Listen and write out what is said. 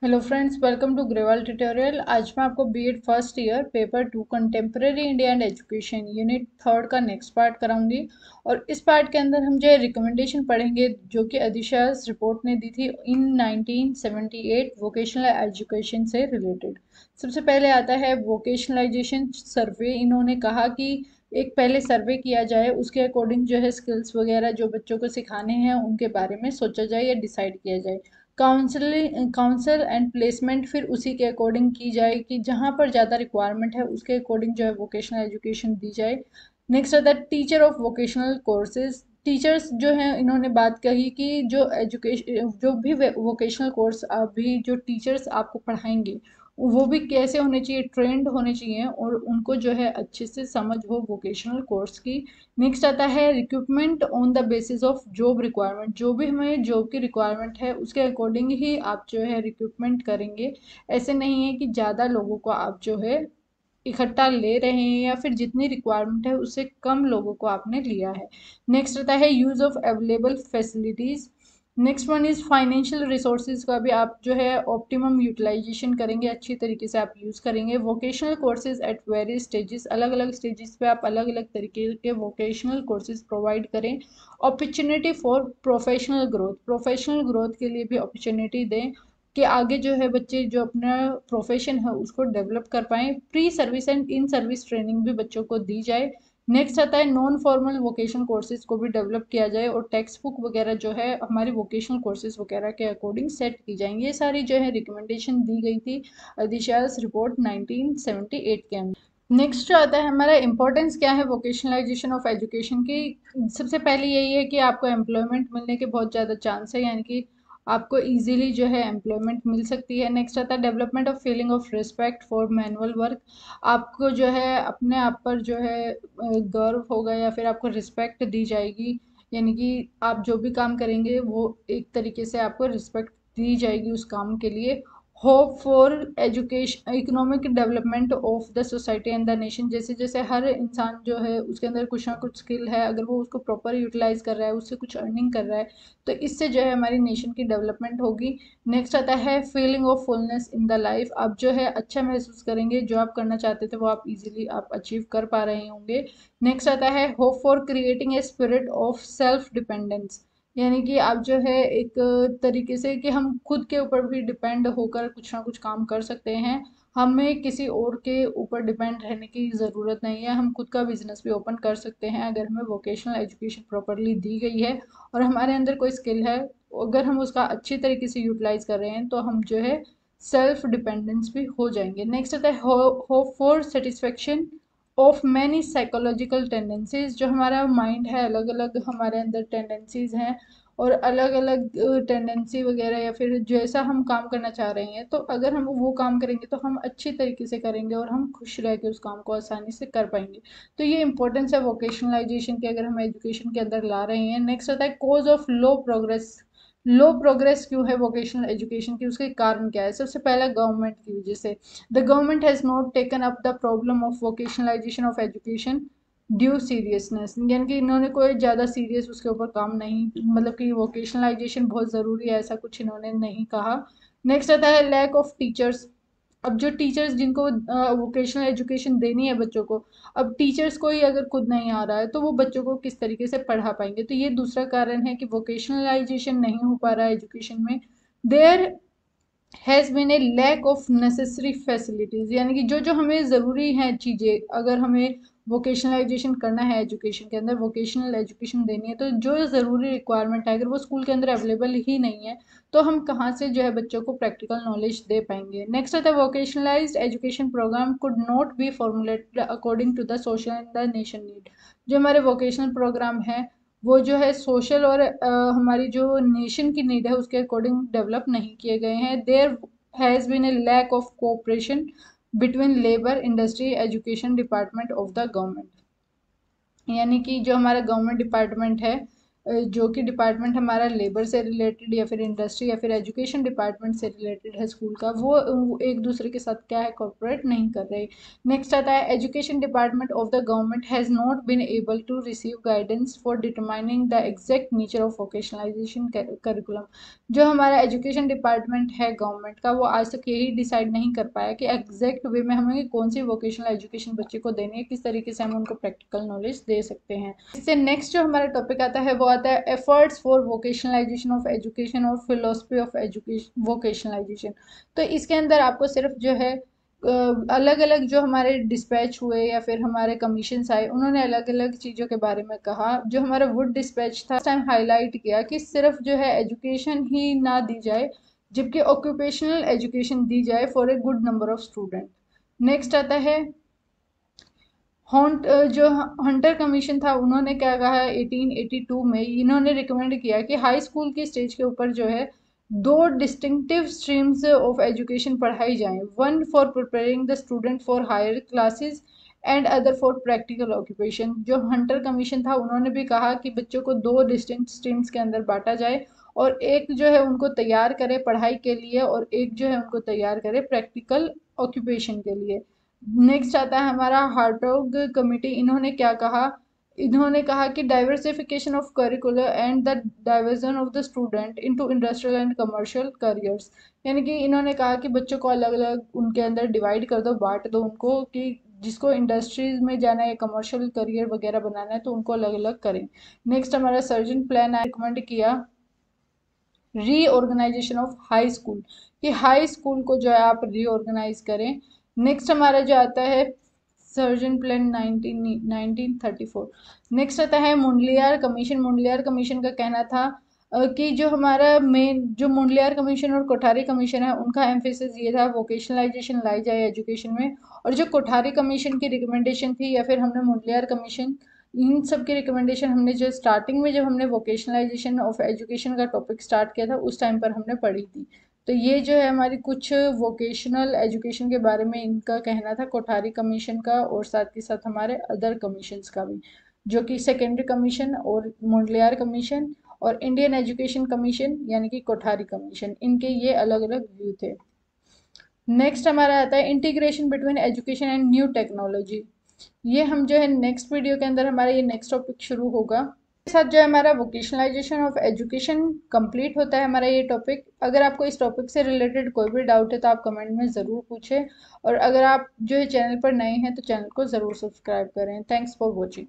Hello friends, welcome to Grewal tutorial. आज मैं आपको BEd first year paper 2 contemporary India and education unit third का next part कराऊंगी। और इस पार्ट के अंदर हम जो है रिकमेंडेशन पढ़ेंगे जो कि अधिशास रिपोर्ट ने दी थी इन 1978 वोकेशनल एजुकेशन से रिलेटेड। सबसे पहले आता है वोकेशनलाइजेशन सर्वे। इन्होंने कहा कि एक पहले सर्वे किया जाए, उसके अकॉर्डिंग जो है स्किल्स वगैरह जो बच्चों को सिखाने हैं उनके बारे में सोचा जाए या डिसाइड किया जाए। काउंसिल एंड प्लेसमेंट फिर उसी के अकॉर्डिंग की जाए कि जहाँ पर ज़्यादा रिक्वायरमेंट है उसके अकॉर्डिंग जो है वोकेशनल एजुकेशन दी जाए। नेक्स्ट आता है teacher of vocational courses. Teachers जो हैं इन्होंने बात कही कि जो एजुकेशन जो भी वोकेशनल कोर्स अभी जो टीचर्स आपको पढ़ाएंगे वो भी कैसे होने चाहिए, ट्रेंड होने चाहिए और उनको जो है अच्छे से समझ हो वोकेशनल कोर्स की। नेक्स्ट आता है recruitment on the basis of job requirement. जो भी हमें जॉब की रिक्वायरमेंट है उसके अकॉर्डिंग ही आप जो है रिक्रूटमेंट करेंगे। ऐसे नहीं है कि ज़्यादा लोगों को आप जो है इकट्ठा ले रहे हैं या फिर जितनी रिक्वायरमेंट है उससे कम लोगों को आपने लिया है। नेक्स्ट आता है use of available facilities. Next one is financial resources का भी आप जो है ऑप्टिमम यूटिलाइजेशन करेंगे, अच्छी तरीके से आप यूज़ करेंगे। Vocational courses at various stages, अलग अलग स्टेजेस पे आप अलग अलग तरीके के वोकेशनल कोर्सेज प्रोवाइड करें। Opportunity for professional growth, professional growth के लिए भी अपॉर्चुनिटी दें कि आगे जो है बच्चे जो अपना प्रोफेशन है उसको डेवलप कर पाएँ। Pre service and in service training भी बच्चों को दी जाए। नेक्स्ट आता है नॉन फॉर्मल वोकेशनल कोर्सेज को भी डेवलप किया जाए और टेक्स्ट बुक वगैरह जो है हमारी वोकेशनल कोर्सेज वगैरह के अकॉर्डिंग सेट की जाएंगी। ये सारी जो है रिकमेंडेशन दी गई थी दिशास रिपोर्ट 1978 के अंदर। नेक्स्ट जो आता है हमारा इंपॉर्टेंस क्या है वोकेशनलाइजेशन ऑफ एजुकेशन की। सबसे पहले यही है कि आपको एम्प्लॉयमेंट मिलने के बहुत ज़्यादा चांस है, यानी कि आपको इजीली जो है एम्प्लॉयमेंट मिल सकती है। नेक्स्ट आता है development of feeling of respect for manual work. आपको जो है अपने आप पर जो है गर्व होगा या फिर आपको रिस्पेक्ट दी जाएगी, यानी कि आप जो भी काम करेंगे वो एक तरीके से आपको रिस्पेक्ट दी जाएगी उस काम के लिए। Hope for education economic development of the society and the nation. जैसे जैसे हर इंसान जो है उसके अंदर कुछ ना कुछ स्किल है, अगर वो उसको प्रॉपर यूटिलाइज कर रहा है, उससे कुछ अर्निंग कर रहा है, तो इससे जो है हमारी नेशन की डेवलपमेंट होगी। नेक्स्ट आता है feeling of fullness in the life. आप जो है अच्छा महसूस करेंगे, जो आप करना चाहते थे वो आप इजीली आप अचीव कर पा रहे होंगे। नेक्स्ट आता है hope for creating a spirit of self dependence, यानी कि आप जो है एक तरीके से कि हम खुद के ऊपर भी डिपेंड होकर कुछ ना कुछ काम कर सकते हैं। हमें किसी और के ऊपर डिपेंड रहने की ज़रूरत नहीं है, हम खुद का बिजनेस भी ओपन कर सकते हैं अगर हमें वोकेशनल एजुकेशन प्रॉपरली दी गई है और हमारे अंदर कोई स्किल है, अगर हम उसका अच्छी तरीके से यूटिलाइज कर रहे हैं तो हम जो है सेल्फ डिपेंडेंस भी हो जाएंगे। नेक्स्ट आता है hope for satisfaction of many psychological tendencies. जो हमारा माइंड है, अलग अलग हमारे अंदर टेंडेंसीज हैं और अलग अलग टेंडेंसी वगैरह या फिर जैसा हम काम करना चाह रहे हैं, तो अगर हम वो काम करेंगे तो हम अच्छी तरीके से करेंगे और हम खुश रह के उस काम को आसानी से कर पाएंगे। तो ये इंपॉर्टेंस है वोकेशनलाइजेशन की अगर हम एजुकेशन के अंदर ला रहे हैं। नेक्स्ट आता है cause of low progress. Low progress क्यों है वोकेशनल एजुकेशन की, उसके कारण क्या है। सबसे पहला गवर्नमेंट की वजह से। The government has not taken up the problem of vocationalisation of education due seriousness, यानी कि इन्होंने कोई ज़्यादा सीरियस उसके ऊपर काम नहीं, मतलब कि वोकेशनलाइजेशन बहुत ज़रूरी है ऐसा कुछ इन्होंने नहीं कहा। नेक्स्ट आता है लैक ऑफ टीचर्स। अब जो टीचर्स जिनको वोकेशनल एजुकेशन देनी है बच्चों को, अब टीचर्स को ही अगर खुद नहीं आ रहा है तो वो बच्चों को किस तरीके से पढ़ा पाएंगे। तो ये दूसरा कारण है कि वोकेशनलाइजेशन नहीं हो पा रहा है एजुकेशन में। There has been a lack of necessary facilities, यानी कि जो जो हमें ज़रूरी हैं चीज़ें, अगर हमें वोकेशनलाइजेशन करना है एजुकेशन के अंदर, वोकेशनल एजुकेशन देनी है, तो जो ज़रूरी रिक्वायरमेंट है अगर वो स्कूल के अंदर अवेलेबल ही नहीं है तो हम कहाँ से जो है बच्चों को प्रैक्टिकल नॉलेज दे पाएंगे। नेक्स्ट आता है vocationalised education programme could not be formulated according to the social and the nation need. जो हमारे वोकेशनल प्रोग्राम है वो जो है सोशल और हमारी जो नेशन की नीड है उसके अकॉर्डिंग डेवलप नहीं किए गए हैं। There has been a lack of cooperation between labour industry education department of the government, यानी कि जो हमारा गवर्नमेंट डिपार्टमेंट है जो कि डिपार्टमेंट हमारा लेबर से रिलेटेड या फिर इंडस्ट्री या फिर एजुकेशन डिपार्टमेंट से रिलेटेड है स्कूल का, वो एक दूसरे के साथ क्या है कॉर्पोरेट नहीं कर रहे। नेक्स्ट आता है education department of the government has not been able to receive guidance for determining the exact nature of vocationalisation curriculum. जो हमारा एजुकेशन डिपार्टमेंट है गवर्नमेंट का, वो आज तक यही डिसाइड नहीं कर पाया कि एग्जैक्ट वे में हमें कौन सी वोकेशनल एजुकेशन बच्चे को देनी है, किस तरीके से हम उनको प्रैक्टिकल नॉलेज दे सकते हैं। इससे नेक्स्ट जो हमारा टॉपिक आता है वो आता है efforts for vocationalisation of education और फिलोसफी ऑफ एजुकेशन वोकेशनलाइजेशन। तो इसके अंदर आपको सिर्फ जो है अलग अलग जो हमारे डिस्पैच हुए या फिर हमारे कमीशंस आए, उन्होंने अलग अलग चीज़ों के बारे में कहा। जो हमारा वुड डिस्पैच था, इस टाइम हाईलाइट किया कि सिर्फ जो है एजुकेशन ही ना दी जाए, जबकि ऑक्यूपेशनल एजुकेशन दी जाए for a good number of student. Next आता है हॉन्ट। जो हंटर कमीशन था, उन्होंने क्या कहा है 1882 में, इन्होंने रिकमेंड किया कि हाई स्कूल की स्टेज के ऊपर जो है दो डिस्टिंक्टिव स्ट्रीम्स ऑफ एजुकेशन पढ़ाई जाएं, one for preparing the student for higher classes and other for practical occupation. जो हंटर कमीशन था, उन्होंने भी कहा कि बच्चों को दो डिस्टिंक्ट स्ट्रीम्स के अंदर बांटा जाए, और एक जो है उनको तैयार करे पढ़ाई के लिए और एक जो है उनको तैयार करे प्रैक्टिकल ऑक्यूपेशन के लिए। नेक्स्ट आता है हमारा हार्टोग कमिटी। इन्होंने क्या कहा, इन्होंने कहा कि diversification of curricular and the diversion of the student into industrial and commercial careers. यानी कि इन्होंने कहा कि बच्चों को अलग अलग उनके अंदर डिवाइड कर दो, बांट दो उनको, कि जिसको इंडस्ट्रीज में जाना है, कमर्शियल करियर वगैरह बनाना है, तो उनको अलग अलग करें। नेक्स्ट हमारा सर्जन प्लान रिकमेंड किया रीऑर्गेनाइजेशन ऑफ हाई स्कूल, कि हाई स्कूल को जो है आप रीऑर्गेनाइज करें। नेक्स्ट हमारा जो आता है सर्जन प्लान 1934। नेक्स्ट आता है मुंडलियार कमीशन। मुंडलियार कमीशन का कहना था कि जो हमारा मेन जो मुंडलियार कमीशन और कोठारी कमीशन है, उनका एम्फेसिस ये था वोकेशनलाइजेशन लाई जाए एजुकेशन में। और जो कोठारी कमीशन की रिकमेंडेशन थी, या फिर हमने मुंडलियार कमीशन, इन सब की रिकमेंडेशन हमने जो स्टार्टिंग में जब हमने वोकेशनलाइजेशन ऑफ एजुकेशन का टॉपिक स्टार्ट किया था, उस टाइम पर हमने पढ़ी थी। तो ये जो है हमारी कुछ वोकेशनल एजुकेशन के बारे में इनका कहना था, कोठारी कमीशन का और साथ ही साथ हमारे अदर कमीशंस का भी, जो कि सेकेंडरी कमीशन और मोडलियार कमीशन और इंडियन एजुकेशन कमीशन यानी कि कोठारी कमीशन, इनके ये अलग अलग व्यू थे। नेक्स्ट हमारा आता है integration between education and new technology. ये हम जो है नेक्स्ट वीडियो के अंदर हमारा ये नेक्स्ट टॉपिक शुरू होगा। इसके साथ जो है हमारा वोकेशनलाइजेशन ऑफ एजुकेशन कंप्लीट होता है हमारा ये टॉपिक। अगर आपको इस टॉपिक से रिलेटेड कोई भी डाउट है तो आप कमेंट में ज़रूर पूछें, और अगर आप जो है चैनल पर नए हैं तो चैनल को ज़रूर सब्सक्राइब करें। Thanks for watching.